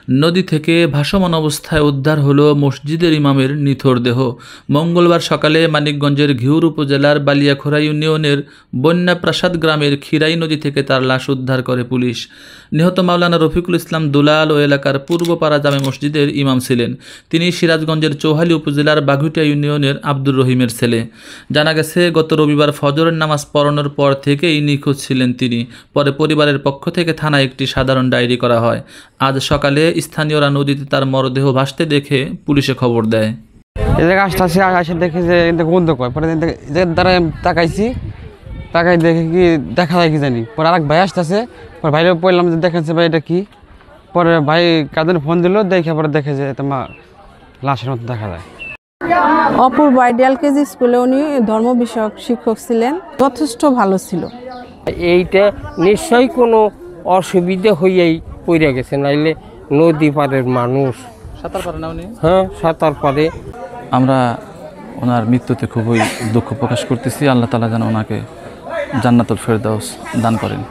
নদী থেকে ভাসমান অবস্থায় উদ্ধার হলো মসজিদের ইমামের নিথর দেহ। মঙ্গলবার সকালে মানিকগঞ্জের ঘিওর উপজেলার বালিয়াখোরা ইউনিয়নের বন্যাপ্রাসাদ গ্রামের খিরাই নদী থেকে তার লাশ উদ্ধার করে পুলিশ। নিহত মাওলানা রফিকুল ইসলাম দুলাল ও এলাকার পূর্বপাড়া জামে মসজিদের ইমাম ছিলেন। তিনি সিরাজগঞ্জের চৌহালি উপজেলার বাঘুটিয়া ইউনিয়নের আব্দুর রহিমের ছেলে। জানা গেছে, গত রবিবার ফজরের নামাজ পড়ানোর পর থেকেই নিখোঁজ ছিলেন তিনি। পরে পরিবারের পক্ষ থেকে থানায় একটি সাধারণ ডায়েরি করা হয়। আজ সকালে স্থানীয়রা নদীতে তার মরদেহ ভাসতে দেখে পুলিশে খবর দেয়। আসে দেখে যে বন্ধ করে পরে দ্বারা তাকাইছি, তাকাই দেখে কি দেখা যায় কি জানি। পরে আরেক ভাই আসতেছে, পরে ভাইরে বললাম যে দেখেছে ভাই এটা কি। পরে ভাই কাদের ফোন দিল, দেখে পরে দেখে যে তোমার লাশের মতো দেখা যায়। অপূর্ব আইডিয়াল কেজি স্কুলে উনি ধর্ম বিষয়ক শিক্ষক ছিলেন, যথেষ্ট ভালো ছিল। এইটা নিশ্চয়ই কোনো অসুবিধা হইয়াই পড়ে গেছে, নাইলে নদী পাড়ের মানুষ। সাঁতার পারে না উনি? হ্যাঁ, সাঁতার পারে। আমরা ওনার মৃত্যুতে খুবই দুঃখ প্রকাশ করতেছি। আল্লাহ তাআলা যেন ওনাকে জান্নাতুল ফেরদাউস দান করেন।